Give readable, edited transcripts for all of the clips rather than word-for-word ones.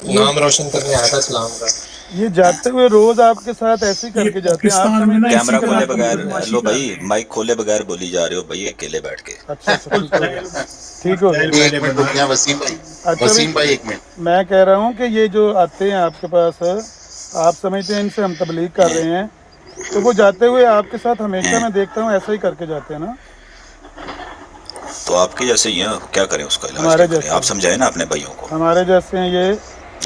نام روشن کرنے آیا تھا اسلام کا. یہ جاتے ہوئے روز آپ کے ساتھ ایسے ہی کر کے جاتے ہیں. آپ سمجھتے ہیں کیمرہ کھولے بغیر لو بھائی، مائک کھولے بغیر بولی جا رہے ہو بھائی اکیلے بیٹھ کے. اچھا ٹھیک ہو گیا. ایک منٹ رک جائیں وسیم بھائی. اچھا وسیم بھائی ایک منٹ. میں کہہ رہا ہوں کہ یہ جو آتے ہیں آپ کے پاس، آپ سمجھتے ہیں ان سے ہم تبلیغ کر رہے ہیں، تو وہ جاتے ہوئے آپ کے ساتھ ہمیشہ میں دیکھتا ہوں ایسا ہی کر کے جاتے ہیں نا. تو آپ کے جیسے ہی ہیں، کیا کریں اس کا علاج، ہمارے کیا کریں؟ جیسے آپ سمجھائیں نا اپنے بھائیوں کو. ہمارے جیسے ہیں یہ.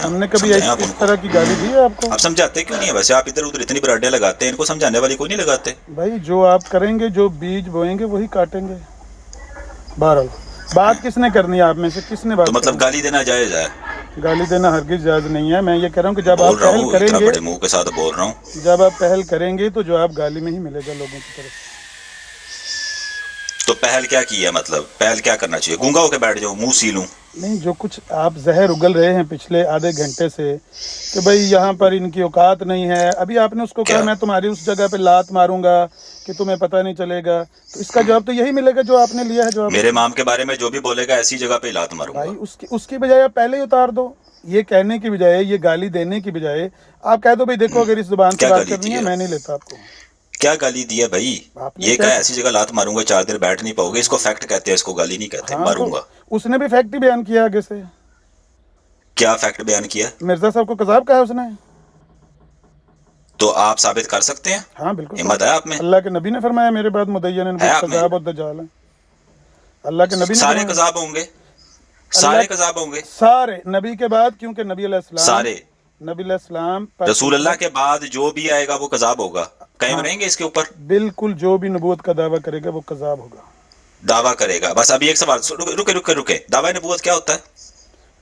ہم نے کبھی سمجھائیں آپ ان اس کو. طرح کی گالی دی ہے آپ کو؟ آپ سمجھاتے کیوں نہیں ہے ویسے؟ آپ ادھر ادھر اتنی براڈیاں لگاتے ہیں، ان کو سمجھانے والی کوئی نہیں لگاتے. بھائی جو آپ کریں گے، جو بیج بوئیں گے وہی کاٹیں گے. بہرحال بات کس نے کرنی ہے آپ میں سے؟ کس نے تو بات مطلب کرنی گالی دینا جائز ہے؟ ہے؟ گالی دینا ہرگز جائز نہیں ہے. میں یہ کہہ رہا ہوں کہ جب بول آپ رہا پہل ہوں کریں اتنا گے، بڑے منہ کے ساتھ بول رہا ہوں. جب آپ پہل کریں گے تو جواب گالی میں ہی ملے گا لوگوں کی طرف. تو پہل کیا کی ہے؟ مطلب پہل کیا کرنا چاہیے؟ گونگا ہو کے بیٹھ جاؤ، منہ سی لوں؟ نہیں، جو کچھ آپ زہر اگل رہے ہیں پچھلے آدھے گھنٹے سے کہ بھائی یہاں پر ان کی اوقات نہیں ہے، ابھی آپ نے اس کو کہا کیا میں تمہاری اس جگہ پہ لات ماروں گا کہ تمہیں پتہ نہیں چلے گا، تو اس کا جواب تو یہی ملے گا جو آپ نے لیا ہے جواب. میرے مام کے بارے میں جو بھی بولے گا ایسی جگہ پہ لات ماروں گا. بھائی اس کی بجائے آپ پہلے ہی اتار دو. یہ کہنے کی بجائے، یہ گالی دینے کی بجائے آپ کہہ دو بھائی دیکھو اگر اس زبان سے کیا بات گالی کرنی دی ہے ہے؟ میں نہیں لیتا آپ کو. کیا گالی دی ہے بھائی؟ آپ نے یہ کیا کہا ایسی جگہ لات ماروں گا 4 دن بیٹھ نہیں پاؤ گے. اس کو فیکٹ کہتے ہیں، اس کو گالی نہیں کہتے. ہاں، ماروں تو گا. اس نے بھی فیکٹ ہی بیان کیا آگے سے. کیا فیکٹ بیان کیا؟ مرزا صاحب کو کذاب کہا اس نے. تو آپ ثابت کر سکتے ہیں؟ ہاں بالکل ہمت ہے آپ میں؟ اللہ کے نبی نے فرمایا میرے بعد مدین ہے نبوت آپ میں؟ کذاب اور دجال ہیں. اللہ کے نبی نے سارے فرمایا. کذاب ہوں گے؟ اللہ سارے کذاب ہوں گے؟ سارے نبی کے بعد، کیونکہ نبی علیہ السلام، سارے نبی علیہ السلام پر رسول اللہ کے بعد جو بھی آئے گا وہ کذاب ہوگا. قائم ہاں رہیں گے اس کے اوپر؟ بالکل، جو بھی نبوت کا دعویٰ کرے گا وہ کذاب ہوگا. دعویٰ کرے گا. بس ابھی ایک سوال، رکے. دعویٰ نبوت کیا ہوتا ہے؟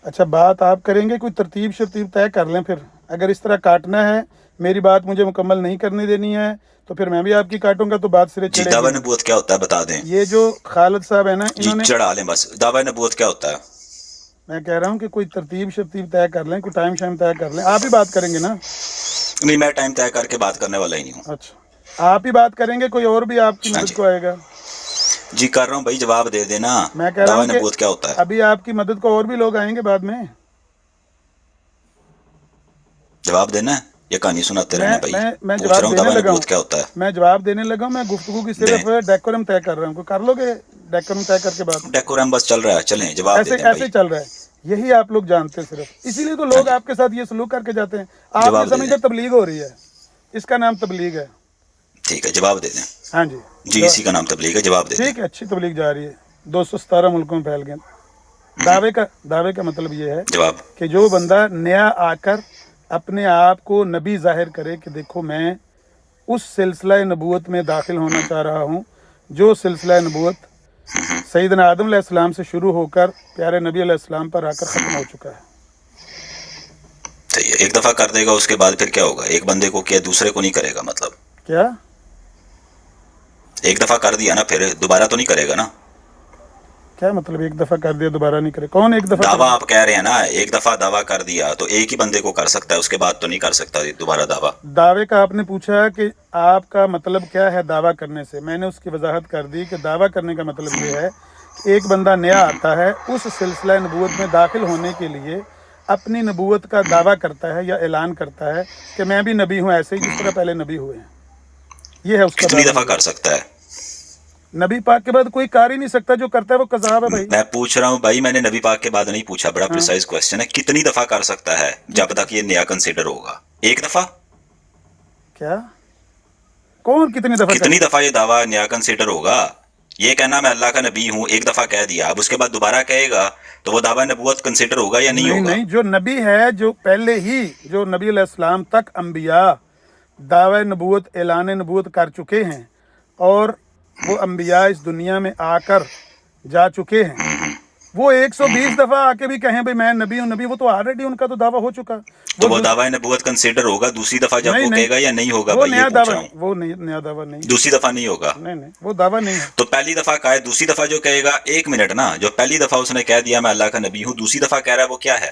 اچھا بات آپ کریں گے، کوئی ترتیب شرتیب طے کر لیں پھر. اگر اس طرح کاٹنا ہے، میری بات مجھے مکمل نہیں کرنے دینی ہے تو پھر میں بھی آپ کی کاٹوں گا تو بات سرے جی، چڑھے گی دعویٰ نہیں. نبوت کیا ہوتا ہے بتا دیں. یہ جو خالد صاحب ہیں نا، جی انہوں نے، چڑھا لیں بس. دعویٰ نبوت کیا ہوتا ہے؟ میں کہہ رہا ہوں کہ کوئی ترتیب شرتیب طے کر لیں، کوئی ٹائم شائم طے کر لیں. آپ ہی بات کریں گے نا؟ نہیں، میں ٹائم طے کر کے بات کرنے والا ہی نہیں ہوں. اچھا آپ ہی بات کریں گے، کوئی اور بھی آپ کی ہاں مدد جی کو آئے گا؟ جی کر رہا ہوں بھائی، جواب دے دینا. میں کہہ رہا دعویٰ ہوں کہ نبوت کیا ہوتا ہے؟ ابھی آپ کی مدد کو اور بھی لوگ آئیں گے بعد میں. جواب دینا ہے یا کہانی سناتے میں رہنا بھائی؟ میں میں پوچھ رہا جواب ہوں دینے دعویٰ لگا ہوں. نبوت کیا ہوتا ہے. میں جواب دینے لگا ہوں. میں گفتگو کی دیں. صرف ڈیکورم طے کر رہا ہوں. کوئی کر لو گے ڈیکورم طے کر کے بات؟ ڈیکورم بس چل رہا ہے، چلیں جواب دے ایسے دیں بھائی. ایسے چل رہا ہے. یہی آپ لوگ جانتے صرف، اسی لیے تو ہاں لوگ جی آپ کے ساتھ یہ سلوک کر کے جاتے ہیں. آپ یہ جواب دے دیں. سمجھتے تبلیغ ہو رہی ہے، اس کا نام تبلیغ ہے. ٹھیک ہے جواب دے دیں. ہاں جی جی اسی کا نام تبلیغ ہے. جواب دے دیں. ٹھیک ہے، اچھی تبلیغ جا رہی ہے، 217 ملکوں میں پھیل گئے. دعوے کا مطلب یہ ہے جواب. کہ جو بندہ نیا آ کر اپنے آپ کو نبی ظاہر کرے کہ دیکھو میں اس سلسلہ نبوت میں داخل ہونا چاہ رہا ہوں جو سلسلہ نبوت سیدنا آدم علیہ السلام سے شروع ہو کر پیارے نبی علیہ السلام پر آ کر ختم ہو چکا ہے. صحیح ہے. ایک دفعہ کر دے گا اس کے بعد پھر کیا ہوگا؟ ایک بندے کو کیا دوسرے کو نہیں کرے گا؟ مطلب کیا ایک دفعہ کر دیا نا، پھر دوبارہ تو نہیں کرے گا نا؟ کیا مطلب ایک دفعہ کر دیا دوبارہ نہیں کرے؟ کون ایک دفعہ کر دعویٰ دیا؟ آپ کہہ رہے ہیں نا ایک دفعہ دعویٰ کر دیا تو ایک ہی بندے کو کر سکتا ہے، اس کے بعد تو نہیں کر سکتا دوبارہ دعویٰ. دعوے کا آپ نے پوچھا کہ آپ کا مطلب کیا ہے دعویٰ کرنے سے. میں نے اس کی وضاحت کر دی کہ دعویٰ کرنے کا مطلب یہ ہے کہ ایک بندہ نیا آتا ہے، اس سلسلہ نبوت میں داخل ہونے کے لیے اپنی نبوت کا دعویٰ کرتا ہے یا اعلان کرتا ہے کہ میں بھی نبی ہوں ایسے ہی جس طرح پہلے نبی ہوئے ہیں. یہ ہے اس کا کتنی دعویٰ دفعہ کر نبوت. سکتا ہے؟ نبی پاک کے بعد کوئی کر ہی نہیں سکتا، جو کرتا ہے وہ کذاب ہے بھائی. میں پوچھ رہا ہوں بھائی، میں نے نبی پاک کے بعد نہیں پوچھا. بڑا ہاں پریسائز کوسچن ہے. کتنی دفعہ کر سکتا ہے جب تک یہ نیا کنسیڈر ہوگا؟ ایک دفعہ؟ کیا کون کتنی دفعہ کرے کتنی گا؟ دفعہ یہ دعویٰ نیا کنسیڈر ہوگا؟ یہ کہنا میں اللہ کا نبی ہوں ایک دفعہ کہہ دیا، اب اس کے بعد دوبارہ کہے گا تو وہ دعویٰ نبوت کنسیڈر ہوگا یا نہیں ہوگا؟ نہیں، جو نبی ہے، جو پہلے ہی جو نبی علیہ السلام تک انبیاء دعوی نبوت اعلان نبوت کر چکے ہیں اور وہ انبیاء اس دنیا میں آ کر جا چکے ہیں، وہ 120 دفعہ آ کے بھی کہیں بھائی میں نبی ہوں نبی، وہ تو آلریڈی ان کا تو دعویٰ ہو چکا. تو وہ دعویٰ نبوت کنسیڈر ہوگا دوسری دفعہ جب وہ نہیں، کہے گا یا نہیں ہوگا؟ وہ بھائی یہ نیا پوچھ دعویٰ رہا ہوں. وہ نیا دعویٰ نہیں ہے. دوسری دفعہ نہیں ہوگا؟ نہیں وہ دعویٰ نہیں ہے. تو پہلی دفعہ کہا ہے، دوسری دفعہ جو کہے گا، ایک منٹ نا، جو پہلی دفعہ اس نے کہہ دیا میں اللہ کا نبی ہوں، دوسری دفعہ کہہ رہا ہے وہ کیا ہے؟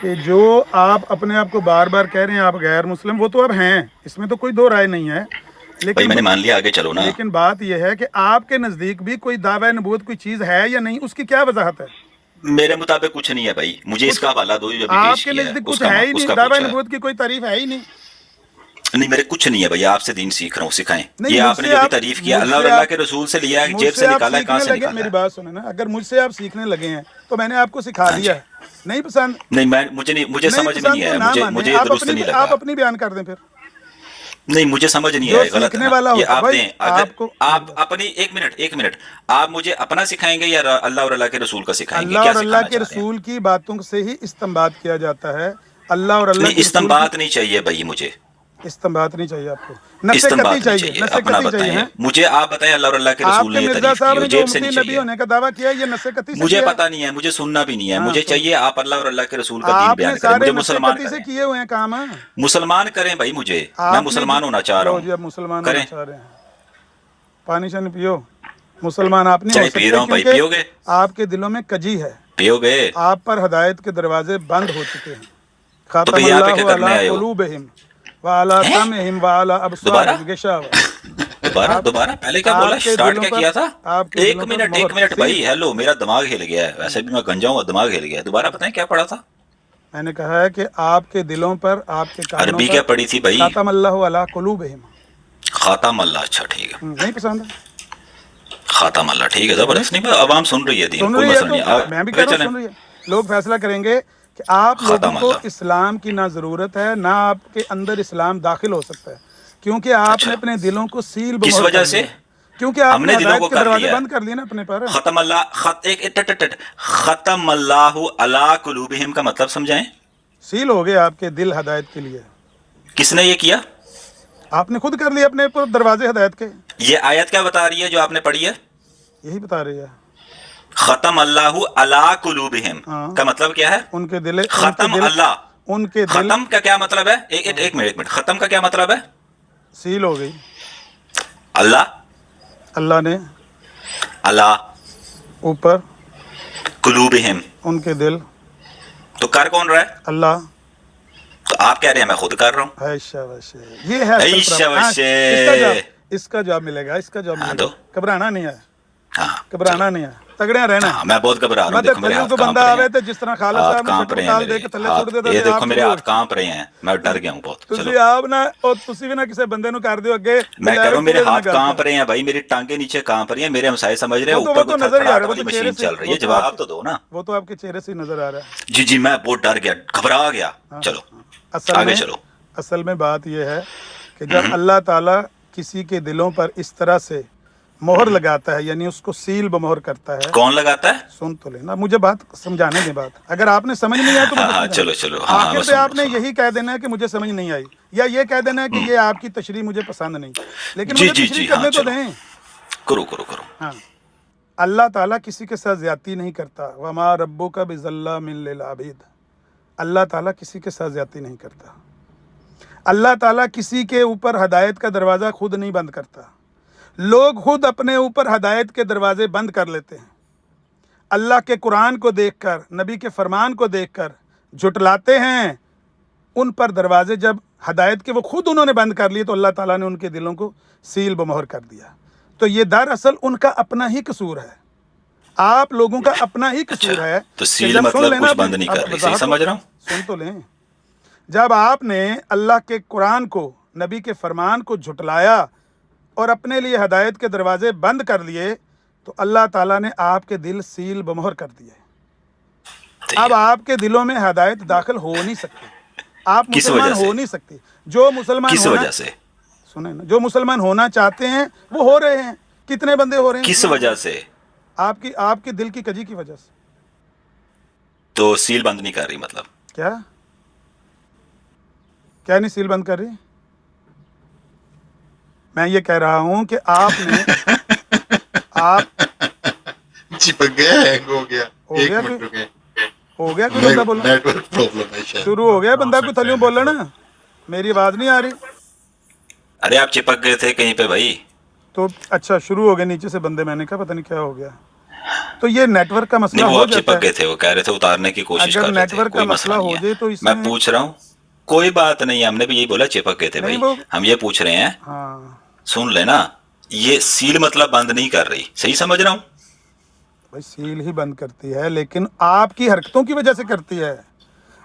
کہ جو آپ اپنے آپ کو بار بار کہہ رہے ہیں آپ غیر مسلم، وہ تو اب ہیں، اس میں تو کوئی دو رائے نہیں ہے، بھائی میں نے مان لیا، آگے چلو نا. لیکن بات یہ ہے کہ آپ کے نزدیک بھی کوئی دعویٰ نبوت کوئی چیز ہے یا نہیں، اس کی کیا وضاحت ہے؟ میرے مطابق کچھ نہیں ہے بھائی، مجھے اس کا حوالہ دو جو ابھی آپ پیش کے کیا ہے نزدیک اس کچھ کا ہے ہی اس نہیں، کا دعویٰ پوچھا ہے. نبوت کی کوئی تعریف ہے ہی نہیں. نہیں میرے کچھ نہیں ہے بھائی، آپ سے دین سیکھ رہا ہوں، سکھائیں. نہیں، یہ مجھ آپ نے سے جو بھی آپ تعریف کیا مجھ اللہ سے اور اللہ آپ کے رسول سے لیا ہے، مجھ جیب سے سے آپ نکالا ہے، کہاں سیکھنے سے لگے، نکالا میری ہے؟ بات سنیں نا، اگر مجھ سے آپ سیکھنے لگے ہیں تو میں نے آپ کو سکھا ہاں دیا جی. ہے. نہیں پسند، نہیں مجھے نہیں سمجھ میں پسند نہیں تو آیا، نہ مجھے مانیں، یہ درست نہیں آپ لگا. اپنی بیان کر دیں پھر. نہیں مجھے سمجھ نہیں جو آیا، غلط ہے سیکھنے نا والا یہ. ہوتا آپ بھائی دیں اگر آپ کو میری آپ بات، اپنی ایک منٹ آپ مجھے اپنا سکھائیں گے یا اللہ اور اللہ کے رسول کا سکھائیں گے؟ اللہ کیا اور اللہ سکھانا کے چاہ رہے ہیں؟ رسول کی باتوں سے ہی استنباط کیا جاتا ہے. اللہ اور اللہ نہیں کے رسول کی استنباط نہیں چاہیے بھائی، مجھے استنباط نہیں چاہیے آپ کو، نص قطعی استنباط نہیں چاہیے، چاہیے. نص اپنا قطعی چاہیے. بتائیں ہیں مجھے، آپ بتائیں اللہ اور اللہ کے آپ رسول کے نے یہ مرزا تعریف کی صاحب ہو، نے جو جیب سے امتی نہیں نبی چاہیے. ہونے کا دعویٰ کیا، یہ نص قطعی سے مجھے کیا ہے. پتا نہیں ہے، مجھے سننا بھی نہیں ہے، ہاں مجھے سن، چاہیے آپ اللہ اور اللہ کے رسول کا دین آپ نے بیان کریں، سارے مجھے نص مسلمان قطعی سے کریں. کیے ہوئے ہیں کام. ہاں مسلمان کریں بھائی، مجھے میں آپ نے مسلمان ہونا چاہ رہا لو ہوں. جی اب مسلمان ہونا کریں. چاہ رہے ہیں، پانی شانی پیو. مسلمان آپ نہیں ہو چائے پی رہا سکتے ہوں بھائی، کیونکہ پیو گے؟ آپ کے دلوں میں کجی ہے، پیو گے؟ آپ پر ہدایت کے دروازے بند ہو چکے ہیں. تو خاتم پھر یہاں پہ کیا اللہ کرنے علی آئے ہو؟ قلوبہم وعلی ہیں؟ سمعہم وعلی دوبارہ ابصارہم غشاوہ. دوبارہ آپ دوبارہ پہلے کیا بولا؟ آپ کے سٹارٹ دلوں کیا پر کیا تھا؟ آپ کے ایک دلوں پر منٹ ایک مہر منٹ سیل. بھائی، ہیلو میرا دماغ ہل گیا ہے، ویسے بھی میں گنجا ہوں، دماغ ہل گیا ہے. دوبارہ بتائیں کیا پڑھا تھا؟ میں نے کہا ہے کہ آپ کے دلوں پر، آپ کے کانوں عربی پر کیا پڑھی تھی بھائی؟ خاتم اللہ علی قلوبہم. خاتم اللہ. اچھا ٹھیک ہے، نہیں پسند ہے؟ خاتم اللہ ٹھیک ہے، نہیں زبردست. نہیں عوام سن رہی ہے دین، سن کوئی رہی ہے مسئلہ تو نہیں. میں بھی کہہ آگے رہا ہوں چلیں. سن رہی ہے. لوگ فیصلہ کریں گے کہ آپ لوگوں خاتم کو اللہ. اسلام کی نہ ضرورت ہے، نہ آپ کے اندر اسلام داخل ہو سکتا ہے، کیونکہ آپ نے اچھا اپنے دلوں کو سیل کس بمہر وجہ کر سے؟ لیا ہے، کیونکہ آپ ہم نے نے دلوں ہدایت کو کے کر دروازے لیا ہے. بند کر لیے نا اپنے پر. ختم اللہ ختم اللہ علی قلوبہم کا مطلب سمجھائیں. سیل ہو گئے آپ کے دل ہدایت کے لیے. کس نے یہ کیا؟ آپ نے خود کر لیے اپنے پر دروازے ہدایت کے. یہ آیت کیا بتا رہی ہے جو آپ نے پڑھی ہے؟ یہی بتا رہی ہے. ختم اللہ علی قلوبہم ہاں، کا مطلب کیا ہے؟ ان کے دل، ان کے ختم دل، اللہ. ان کے دل ختم کا کیا مطلب ہے؟ ایک منٹ ختم کا کیا مطلب ہے؟ سیل ہو گئی. اللہ اللہ نے اللہ اوپر قلوبہم، ان کے دل. تو کر کون رہا ہے؟ اللہ. تو آپ کہہ رہے ہیں میں خود کر رہا ہوں. ایشا وشے، یہ ہے اصل ایشا پرابلم. ہاں، وشے. اس کا جواب ملے گا، اس کا جواب ہاں ملے دو. گا. گھبرانا نہیں ہے، ہاں گھبرانا نہیں ہے، تگڑیاں رہنا. ہاں میں بہت گھبرا رہا ہوں، مت دیکھو میرے تھلیوں ہاتھ کو کانپ بندہ رہے آوے ہیں. تو جس طرح خالد ہاتھ صاحب نے کانپ شٹر رہے ہیں ٹال میرے دے کے تھلے چھوڑ ہاتھ، دیتا یہ تے دیکھو آپ میرے شروع ہاتھ کانپ رہے ہیں، میں ڈر گیا ہوں بہت. چلو تسی آپ نہ اور تسی بھی نہ کسی بندے نو کر دیو اگے میں کہہ رہا ہوں میرے ہاتھ کانپ رہے ہیں بھائی، میری ٹانگیں نیچے کانپ رہی ہیں، میرے ہمسائے سمجھ رہے ہیں وہ اوپر تو کوئی نظر ہی آ تھڑاٹ رہا ہے، وہ والی تو چہرے مشین سے، چل رہی وہ ہے. تو آپ جواب کے، تو دو نا. وہ تو آپ کے چہرے سے نظر آ رہا ہے. جی میں بہت ڈر گیا، گھبرا گیا. چلو آگے چلو. اصل میں بات یہ ہے کہ جب اللہ تعالیٰ کسی کے دلوں پر اس طرح سے مہر لگاتا ہے، یعنی اس کو سیل بمہر کرتا ہے. کون لگاتا ہے؟ سن تو لینا، مجھے بات سمجھانے دیں. بات اگر آپ نے سمجھ نہیں آیا تو مجھے ہاں سمجھانا. چلو ہاں آخر میں پہ سن آپ نے رہا یہی کہہ دینا ہے کہ مجھے سمجھ نہیں آئی، یا یہ کہہ دینا ہے کہ یہ آپ کی تشریح مجھے پسند نہیں. لیکن جی مجھے جی تشریح جی ہاں کرنے تو چلو دیں. کرو. ہاں، اللہ تعالیٰ کسی کے ساتھ زیادتی نہیں کرتا. وما ربک بظلام للعبید. اللہ تعالیٰ کسی کے ساتھ زیادتی نہیں کرتا. اللہ تعالیٰ کسی کے اوپر ہدایت کا دروازہ خود نہیں بند کرتا. لوگ خود اپنے اوپر ہدایت کے دروازے بند کر لیتے ہیں. اللہ کے قرآن کو دیکھ کر، نبی کے فرمان کو دیکھ کر جھٹلاتے ہیں. ان پر دروازے جب ہدایت کے وہ خود انہوں نے بند کر لیے تو اللہ تعالیٰ نے ان کے دلوں کو سیل بمہر کر دیا. تو یہ دراصل ان کا اپنا ہی قصور ہے، آپ لوگوں کا اپنا ہی قصور ہے. تو کہ سیل جب سن مطلب لینا کچھ بند نہیں کر رہی، صحیح سمجھ رہا ہوں؟ سن تو لیں. جب آپ نے اللہ کے قرآن کو، نبی کے فرمان کو جھٹلایا اور اپنے لیے ہدایت کے دروازے بند کر لیے تو اللہ تعالیٰ نے آپ کے دل سیل بمہر کر دیے. اب آپ کے دلوں میں ہدایت داخل ہو نہیں سکتی، آپ کس مسلمان وجہ سے؟ ہو نہیں سکتی. جو مسلمان کس ہونا، وجہ سے؟ سنیں نا، جو مسلمان ہونا چاہتے ہیں وہ ہو رہے ہیں. کتنے بندے ہو رہے ہیں؟ کس وجہ سے؟ آپ کی دل کی کجی کی وجہ سے. تو سیل بند نہیں کر رہی مطلب؟ کیا نہیں سیل بند کر رہی؟ میں یہ کہہ رہا ہوں کہ آپ نے چپک گیا، ہینگ ہو گیا. ایک منٹ رکے، ہو گیا کوئی بندہ بولنا نیٹ ورک پرابلم ہے شاید. شروع ہو گیا بندہ کوئی تھلیوں بولنا نا. میری آواز نہیں آ رہی ارے آپ چپک گئے تھے کہیں پہ بھائی. تو اچھا شروع ہو گئے نیچے سے بندے. میں نے کہا پتہ نہیں کیا ہو گیا. تو یہ نیٹ ورک کا مسئلہ نہیں وہ ہو اب جاتا چپک ہے. گئے تھے، وہ کہہ رہے تھے اتارنے کی کوشش اگر کر رہے نیٹ تھے، ورک کا کوئی مسئلہ مسئلہ ہو نہیں جائے تو ہے. اس میں میں پوچھ رہا ہوں، کوئی بات نہیں، ہم نے بھی یہی بولا چپک گئے تھے نہیں بھائی، وہ ہم یہ پوچھ رہے ہیں. ہاں سن لینا، یہ سیل مطلب بند نہیں کر رہی، صحیح سمجھ رہا ہوں؟ بھائی سیل ہی بند کرتی ہے لیکن آپ کی حرکتوں کی وجہ سے کرتی ہے.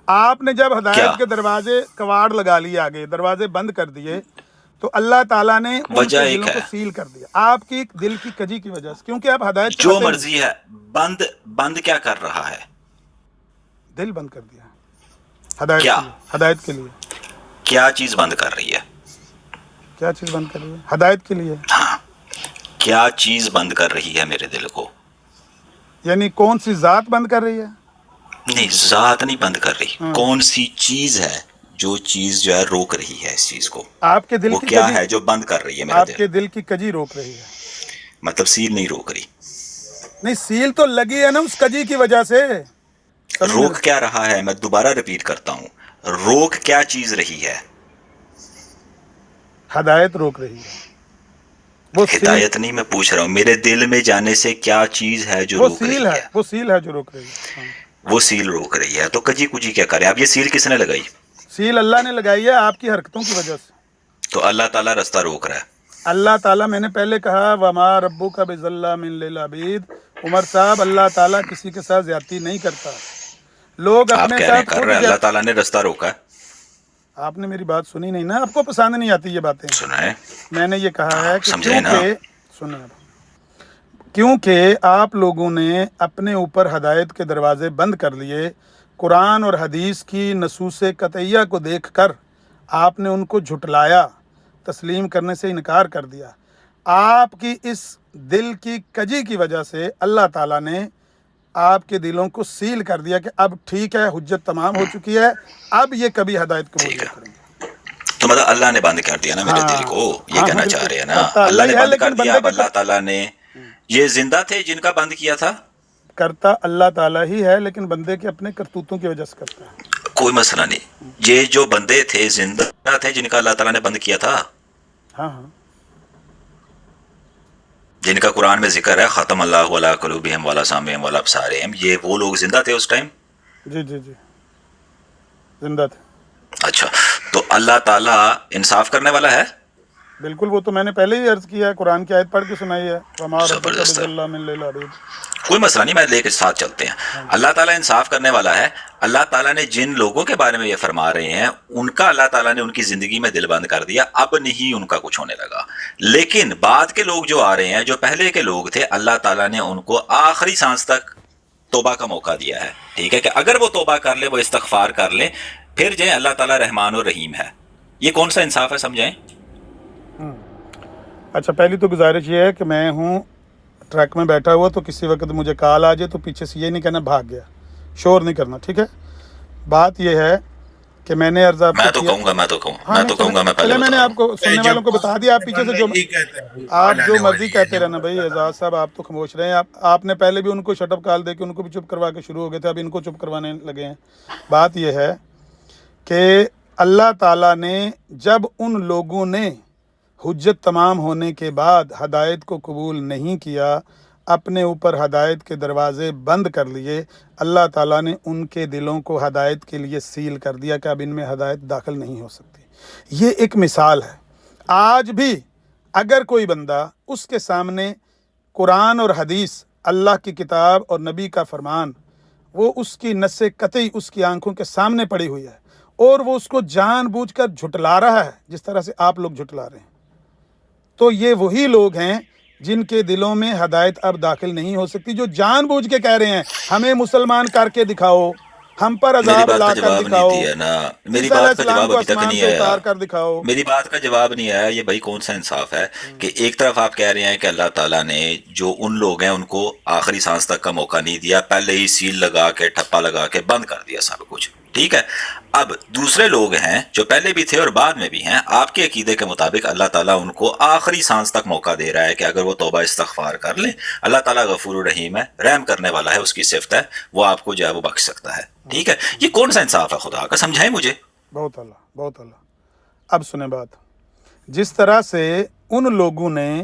آپ نے جب کیا ہدایت کے دروازے کواڑ لگا لیے آگے، دروازے بند کر دیے، تو اللہ تعالیٰ نے ان وجہ کے ایک دلوں کو ہے، سیل کر دیا آپ کی دل کی کجی کی وجہ سے، کیونکہ آپ ہدایت جو چاہتے نہیں. مرضی ہے. بند بند کیا کر رہا ہے؟ دل بند کر دیا ہدایت کیا کے لیے. ہدایت کے لیے کیا چیز بند کر رہی ہے؟ کیا چیز بند کر رہی ہے؟ ہدایت کے لیے. ہاں، کیا چیز بند کر رہی ہے میرے دل کو؟ یعنی کون سی ذات بند کر رہی ہے؟ نہیں، ذات نہیں بند کر رہی، ہاں. کون سی چیز ہے جو چیز جو ہے روک رہی ہے اس چیز کو؟ آپ کے دل وہ کی کیا کجی، ہے جو بند کر رہی ہے میرا آپ دل؟ کے دل کی کجی روک رہی ہے. مطلب سیل نہیں روک رہی. نہیں سیل تو لگی ہے نا اس کجی کی وجہ سے. سنو میرے روک کیا رہا ہے؟ میں دوبارہ ریپیٹ کرتا ہوں، روک کیا چیز رہی ہے؟ ہدایت روک رہی ہے. وہ سیل، ہدایت نہیں، میں پوچھ رہا ہوں میرے دل میں جانے سے کیا چیز ہے جو وہ روک سیل رہی ہے، ہے؟ وہ سیل ہے جو روک رہی ہے. ہاں. وہ سیل روک رہی ہے، تو کجی کجی کیا کریں؟ اب یہ سیل کس نے لگائی؟ سیل اللہ نے لگائی ہے آپ کی حرکتوں کی وجہ سے. تو اللہ تعالیٰ رستہ روک رہا ہے. اللہ تعالیٰ، میں نے پہلے کہا وما ربک بظلام للعبید، عمر صاحب اللہ تعالیٰ کسی کے ساتھ زیادتی نہیں کرتا. لوگ آپ اپنے کہہ رہے ہیں ساتھ کر خود رہا ہے، اللہ تعالیٰ نے رستہ روکا ہے. آپ نے میری بات سنی نہیں نا، آپ کو پسند نہیں آتی یہ باتیں. سنائیں. میں نے یہ کہا ہے کہ سمجھے نا. سنیں اب، کیونکہ آپ لوگوں نے اپنے اوپر ہدایت کے دروازے بند کر لیے، قرآن اور حدیث کی نصوص قطعیہ کو دیکھ کر آپ نے ان کو جھٹلایا، تسلیم کرنے سے انکار کر دیا. آپ کی اس دل کی کجی کی وجہ سے اللہ تعالیٰ نے آپ کے دلوں کو سیل کر دیا کہ اب ٹھیک ہے، حجت تمام ہو چکی ہے، اب یہ کبھی ہدایت قبول ٹھیک نہیں ہے، کریں گے. تو مطلب اللہ نے بند کر دیا نا میرے دل ہاں کو، یہ ہاں ہاں کہنا چاہ بالکل، رہے ہیں نا. کرتا اللہ ہی نے ہے بند کر لیکن دیا. بندے اب کے اللہ تعالیٰ نے، یہ زندہ تھے جن کا بند کیا تھا؟ کرتا اللہ تعالیٰ ہی ہے لیکن بندے کے اپنے کرتوتوں کی وجہ سے کرتا ہے. کوئی مسئلہ نہیں. یہ جو بندے تھے زندہ تھے جن کا اللہ تعالیٰ نے بند کیا تھا، ہاں ہاں جن کا قرآن میں ذکر ہے ختم اللہ علی قلوبہم وعلی سمعہم وعلی ابصارہم، یہ وہ لوگ زندہ تھے اس ٹائم؟ جی جی جی زندہ تھے. اچھا، تو اللہ تعالیٰ انصاف کرنے والا ہے. بالکل، وہ تو میں نے پہلے ہی عرض کیا ہے، قرآن کی آیت پڑھ کے سنائی ہے وما ربک زبردست ہے، بظلام للعبید. کوئی مسئلہ نہیں، میں لے کے ساتھ چلتے ہیں. ہاں جی. اللہ تعالیٰ انصاف کرنے والا ہے. اللہ تعالیٰ نے جن لوگوں کے بارے میں یہ فرما رہے ہیں ان کا اللہ تعالیٰ نے ان کی زندگی میں دل بند کر دیا، اب نہیں ان کا کچھ ہونے لگا. لیکن بعد کے لوگ جو آ رہے ہیں، جو پہلے کے لوگ تھے، اللہ تعالیٰ نے ان کو آخری سانس تک توبہ کا موقع دیا ہے. ٹھیک ہے، کہ اگر وہ توبہ کر لے، وہ استغفار کر لے، پھر جائیں، اللہ تعالیٰ رحمان و رحیم ہے. یہ کون سا انصاف ہے سمجھائیں؟ اچھا، پہلی تو گزارش یہ ہے کہ میں ہوں ٹرک میں بیٹھا ہوا، تو کسی وقت مجھے کال آ جائے تو پیچھے سے یہ نہیں کہنا بھاگ گیا، شور نہیں کرنا. ٹھیک ہے، بات یہ ہے کہ میں نے عرض آپ میں کو تو کیا. کہوں گا میں ہاں پہلے میں نے بتا آپ کو سننے والوں کو بتا دیا. آپ پیچھے سے جو آپ جو مرضی کہتے رہنا بھائی. اعزاز صاحب آپ تو خاموش رہے ہیں. آپ نے پہلے بھی ان کو شٹ اپ کال دے کے ان کو بھی چپ کروا کے شروع ہو گئے تھے، اب ان کو چپ کروانے لگے ہیں. بات یہ ہے کہ اللہ تعالیٰ نے جب ان لوگوں نے حجت تمام ہونے کے بعد ہدایت کو قبول نہیں کیا، اپنے اوپر ہدایت کے دروازے بند کر لیے، اللہ تعالیٰ نے ان کے دلوں کو ہدایت کے لیے سیل کر دیا کہ اب ان میں ہدایت داخل نہیں ہو سکتی. یہ ایک مثال ہے. آج بھی اگر کوئی بندہ اس کے سامنے قرآن اور حدیث، اللہ کی کتاب اور نبی کا فرمان، وہ اس کی نص قطعی اس کی آنکھوں کے سامنے پڑی ہوئی ہے اور وہ اس کو جان بوجھ کر جھٹلا رہا ہے جس طرح سے آپ لوگ جھٹلا رہے ہیں، تو یہ وہی لوگ ہیں جن کے دلوں میں ہدایت اب داخل نہیں ہو سکتی، جو جان بوجھ کے کہہ رہے ہیں ہمیں مسلمان کر کے دکھاؤ، ہم پر میری عذاب بات کا لا کر جواب نہیں دکھاؤ، دیا نا. میری عیسیٰ علیہ بات کا السلام جواب کو ابھی تک آسمان نہیں سے آیا. اتار کر دکھاؤ. میری بات کا جواب نہیں آیا. یہ بھائی کون سا انصاف ہے کہ ایک طرف آپ کہہ رہے ہیں کہ اللہ تعالیٰ نے جو ان لوگ ہیں ان کو آخری سانس تک کا موقع نہیں دیا، پہلے ہی سیل لگا کے ٹھپا لگا کے بند کر دیا سب کچھ. ٹھیک ہے، اب دوسرے لوگ ہیں جو پہلے بھی تھے اور بعد میں بھی ہیں، آپ کے عقیدے کے مطابق اللہ تعالیٰ ان کو آخری سانس تک موقع دے رہا ہے کہ اگر وہ توبہ استغفار کر لیں، اللہ تعالیٰ غفور الرحیم ہے، رحم کرنے والا ہے، اس کی صفت ہے، وہ آپ کو جو ہے وہ بخش سکتا ہے. ٹھیک ہے، یہ کون سا انصاف ہے خدا کا؟ سمجھائیں مجھے. بہت اللہ، بہت اللہ. اب سنیں بات. جس طرح سے ان لوگوں نے